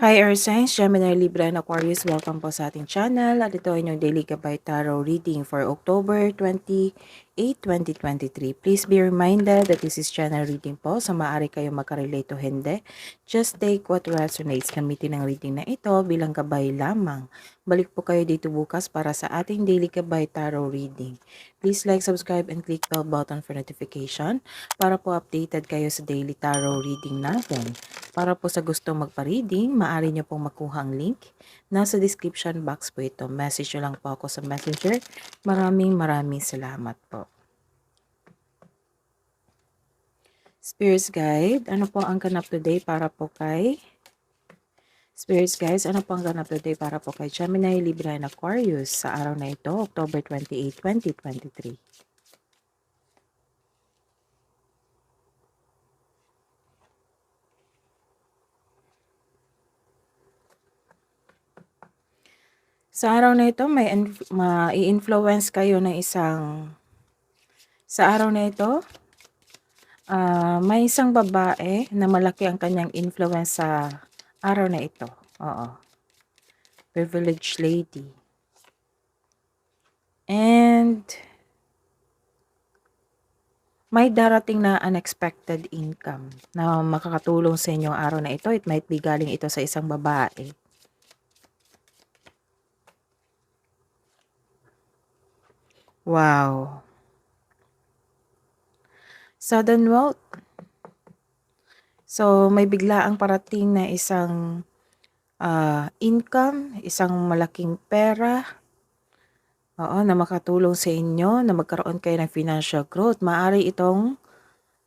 Hi Earth Signs, Gemini, Libra, and Aquarius. Welcome po sa ating channel. At ito ay inyong Daily Gabay Tarot reading for October 28, 2023. Please be reminded that this is channel reading po. So maaari kayo magka-relate o hindi. Just take what resonates. Gamitin ang reading na ito bilang gabay lamang. Balik po kayo dito bukas para sa ating Daily Gabay Tarot reading. Please like, subscribe, and click bell button for notification para po updated kayo sa Daily Tarot reading natin. Para po sa gustong magpa-reading, maaari nyo pong makuha ang link. Nasa description box po ito. Message nyo lang po ako sa messenger. Maraming salamat po. Spirits Guide, ano po ang ganap today para po kay Spirits Guys, ano po ang ganap today para po kay Gemini, Libra, and Aquarius sa araw na ito, October 28, 2023. Sa araw na ito, mai-influence kayo ng sa araw na ito, may isang babae na malaki ang kanyang influence sa araw na ito. Oo. Privileged lady. And may darating na unexpected income na makakatulong sa inyong araw na ito. It might be galing ito sa isang babae. Wow. Sudden wealth. So, may biglaang parating na isang income, isang malaking pera, na makatulong sa inyo, na magkaroon kayo ng financial growth. Maaari itong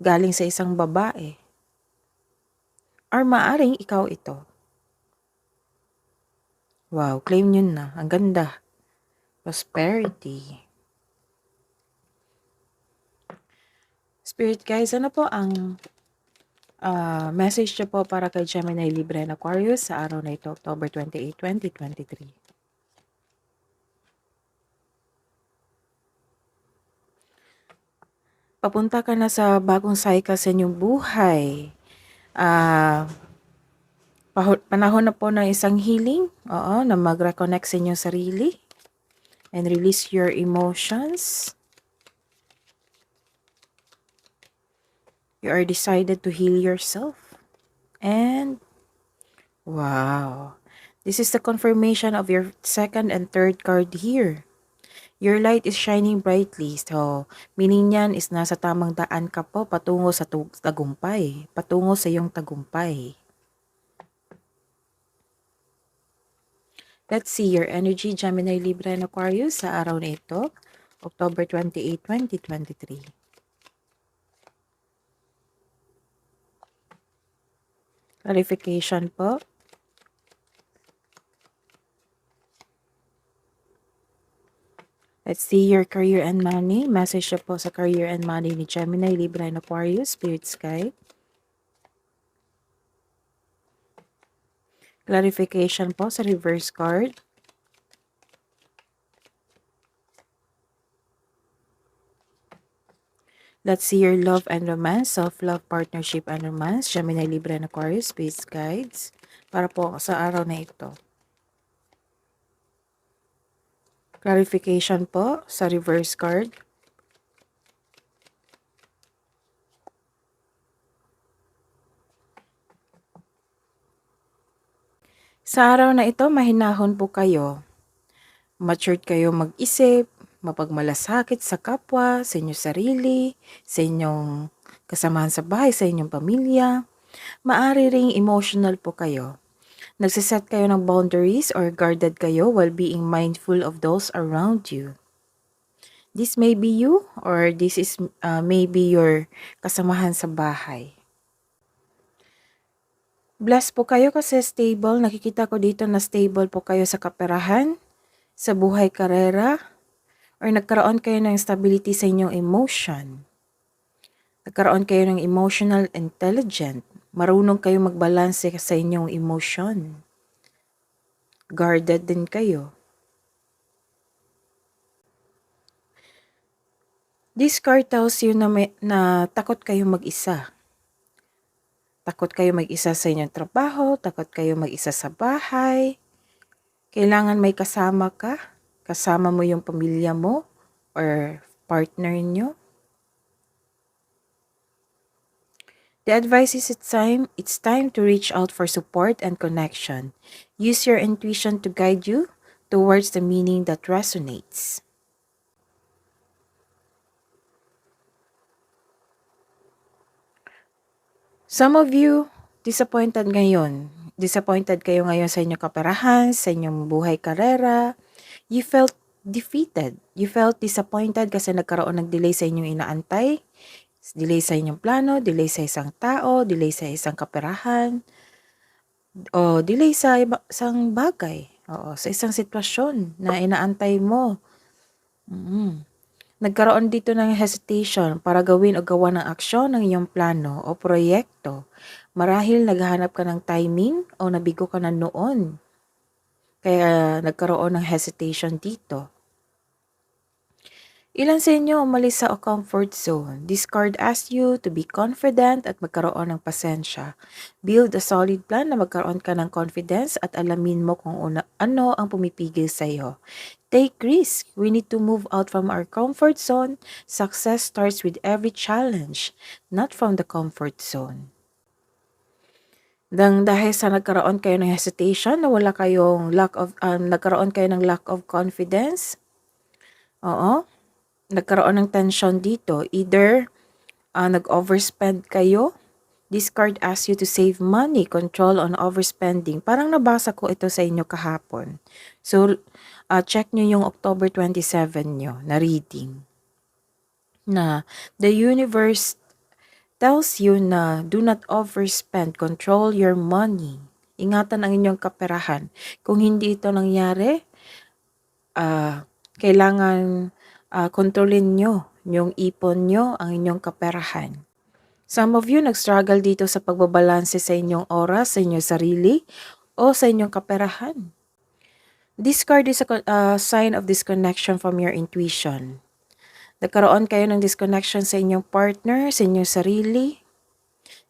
galing sa isang babae. Or maaring ikaw ito. Wow, claim nyo na. Ang ganda. Prosperity. Spirit guys, ano po ang message nyo po para kay Gemini, Libra, and Aquarius sa araw na ito, October 28, 2023? Papunta ka na sa bagong cycle sa inyong buhay. Panahon na po ng isang healing, na mag-reconnect sa inyong sarili and release your emotions. You are decided to heal yourself. And wow, this is the confirmation of your second and third card here. Your light is shining brightly. So, meaning niyan is nasa tamang daan ka po patungo sa tagumpay. Patungo sa iyong tagumpay. Let's see your energy, Gemini, Libra, and Aquarius sa araw na ito, October 28, 2023. Clarification po. Let's see your career and money. Message na po sa career and money ni Gemini, Libra, and Aquarius, Spirit Sky. Clarification po sa reverse card. Let's see your love and romance, self-love, partnership, and romance. Gemini, Libra, and Aquarius, Space Guides. Para po sa araw na ito. Clarification po sa reverse card. Sa araw na ito, mahinahon po kayo. Matured kayo mag-isip, mapagmalasakit sa kapwa, sa inyong sarili, sa inyong kasamahan sa bahay, sa inyong pamilya. Maari ring emotional po kayo. Nagsiset kayo ng boundaries or guarded kayo while being mindful of those around you. This may be you or this is maybe your kasamahan sa bahay. Blessed po kayo kasi stable. Nakikita ko dito na stable po kayo sa kaperahan, sa buhay karera, or nagkaroon kayo ng stability sa inyong emotion. Nagkaroon kayo ng emotional intelligent. Marunong kayo magbalanse sa inyong emotion. Guarded din kayo. This card tells you na takot kayo mag-isa. Takot kayo mag-isa sa inyong trabaho, takot kayo mag-isa sa bahay. Kailangan may kasama ka, kasama mo yung pamilya mo or partner nyo. The advice is it's time to reach out for support and connection. Use your intuition to guide you towards the meaning that resonates. Some of you, disappointed ngayon. Disappointed kayo ngayon sa inyong kaperahan, sa inyong buhay karera. You felt defeated. You felt disappointed kasi nagkaroon ng delay sa inyong inaantay. Delay sa inyong plano, delay sa isang tao, delay sa isang kaperahan, o delay sa isang bagay. Oo, sa isang sitwasyon na inaantay mo. Nagkaroon dito ng hesitation para gawin o gawa ng aksyon ng iyong plano o proyekto. Marahil naghahanap ka ng timing o nabigo ka na noon. Kaya nagkaroon ng hesitation dito. Ilan sa inyo umalis sa comfort zone. This card asks you to be confident at magkaroon ng pasensya. Build a solid plan na magkaroon ka ng confidence at alamin mo kung ano ang pumipigil sa iyo. Take risk. We need to move out from our comfort zone. Success starts with every challenge, not from the comfort zone. Dahil sa nagkaroon kayo ng hesitation, na wala kayong nagkaroon kayo ng lack of confidence. Oo. Nagkaroon ng tension dito. Either nag-overspend kayo. This card asks you to save money, control on overspending. Parang nabasa ko ito sa inyo kahapon. So, check nyo yung October 27 nyo na reading. Na the universe tells you na do not overspend, control your money. Ingatan ang inyong kaperahan. Kung hindi ito nangyari, kailangan kontrolin nyo yung ipon nyo, ang inyong kaperahan. Some of you nag-struggle dito sa pagbabalanse sa inyong oras, sa inyong sarili, o sa inyong kaperahan. This card is a sign of disconnection from your intuition. Nagkaroon kayo ng disconnection sa inyong partner, sa inyong sarili.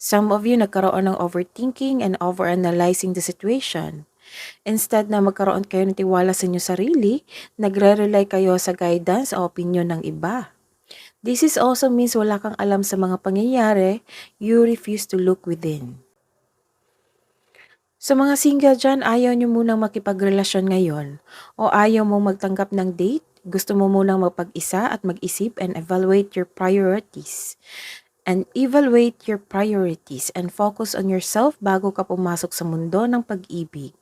Some of you nagkaroon ng overthinking and overanalyzing the situation. Instead na magkaroon kayo ng tiwala sa inyong sarili, nagre-rely kayo sa guidance o opinion ng iba. This is also means wala kang alam sa mga pangyayari, you refuse to look within. Sa mga single dyan, ayaw nyo munang makipagrelasyon ngayon o ayaw mo magtanggap ng date, gusto mo munang magpag-isa at mag-isip and evaluate your priorities. And evaluate your priorities and focus on yourself bago ka pumasok sa mundo ng pag-ibig.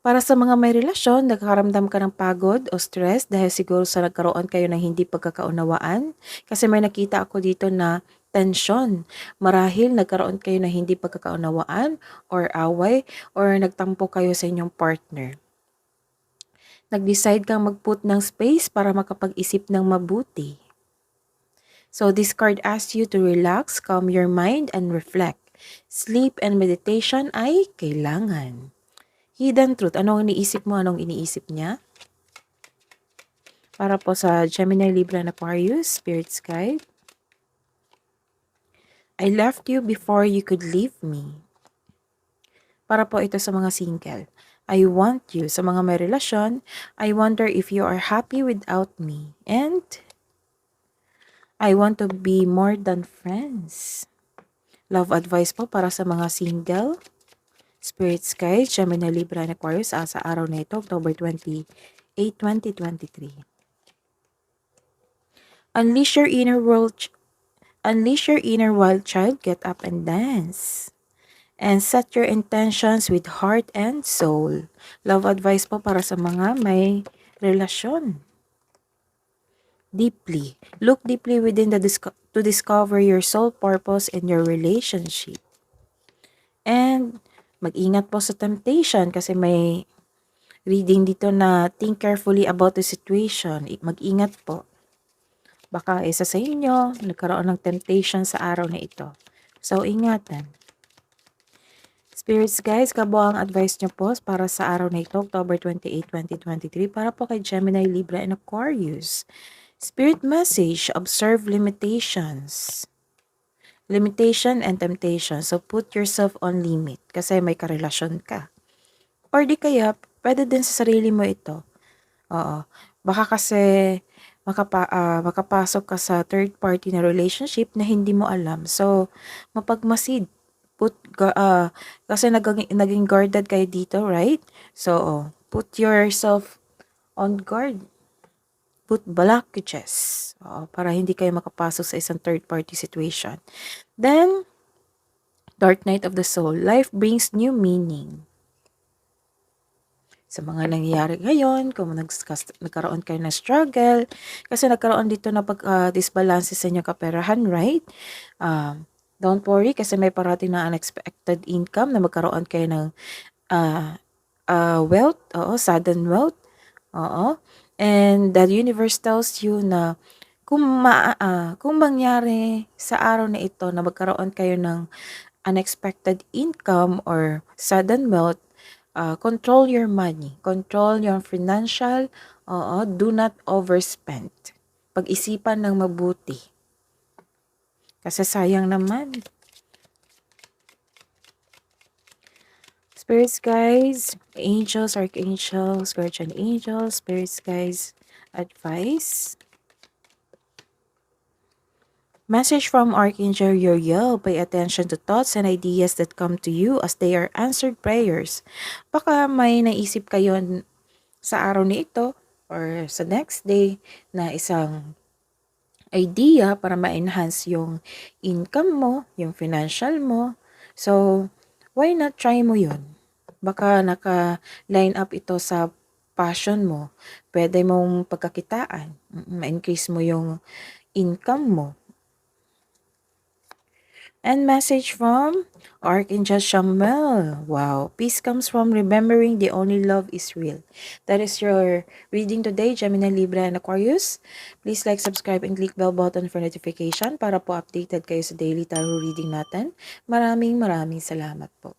Para sa mga may relasyon, nagkakaramdam ka ng pagod o stress dahil siguro sa nagkaroon kayo ng hindi pagkakaunawaan. Kasi may nakita ako dito na tension. Marahil nagkaroon kayo ng hindi pagkakaunawaan or away or nagtampo kayo sa inyong partner. Nag-decide kang mag-put ng space para makapag-isip ng mabuti. So this card asks you to relax, calm your mind, and reflect. Sleep and meditation ay kailangan. Hidden truth. Anong iniisip mo? Anong iniisip niya? Para po sa Gemini, Libra, and Aquarius, Spirit's Guide. I left you before you could leave me. Para po ito sa mga single. I want you. Sa mga may relasyon, I wonder if you are happy without me. And I want to be more than friends. Love advice po para sa mga single. Spirit's Guide, Gemini, Libra, and Aquarius sa araw na ito, October 28, 2023. Unleash your inner wild child, get up and dance. And set your intentions with heart and soul. Love advice po para sa mga may relasyon. Deeply. Look deeply within to discover your soul purpose in your relationship. And mag-ingat po sa temptation kasi may reading dito na think carefully about the situation. Mag-ingat po. Baka isa sa inyo, nagkaroon ng temptation sa araw na ito. So, ingatan. Spirits guys, kabuang advice nyo po para sa araw na ito, October 28, 2023, para po kay Gemini, Libra, and Aquarius. Spirit message, observe limitations. limitation and temptation. So, put yourself on limit kasi may karelasyon ka. Or di kaya, pwede din sa sarili mo ito. Oo. Baka kasi makapasok ka sa third party na relationship na hindi mo alam. So, mapagmasid. Kasi naging guarded kayo dito, right? So, put yourself on guard. Put blockages. Para hindi kayo makapasok sa isang third party situation. Then, Dark Night of the Soul. Life brings new meaning. Sa mga nangyayari ngayon, kung nagkaroon kayo ng struggle, kasi nagkaroon dito na disbalance sa inyong kaperahan, right? Don't worry kasi may parating na unexpected income na magkaroon kayo ng wealth, sudden wealth. And the universe tells you na kung mangyari sa araw na ito na magkaroon kayo ng unexpected income or sudden wealth, control your money, control your financial, do not overspend. Pag-isipan ng mabuti. Kasi sayang naman. Spirits guides, angels, archangels, guardian angels, spirits guides, advice. Message from Archangel Uriel. Pay attention to thoughts and ideas that come to you as they are answered prayers. Baka may naisip kayo sa araw na ito or sa next day na isang idea para ma-enhance yung income mo, yung financial mo. So, why not try mo yun? Baka naka-line up ito sa passion mo. Pwede mong pagkakitaan. Ma-increase mo yung income mo. And message from Archangel Chamuel. Wow. Peace comes from remembering the only love is real. That is your reading today, Gemini, Libra, and Aquarius. Please like, subscribe, and click bell button for notification para po updated kayo sa daily tarot reading natin. Maraming salamat po.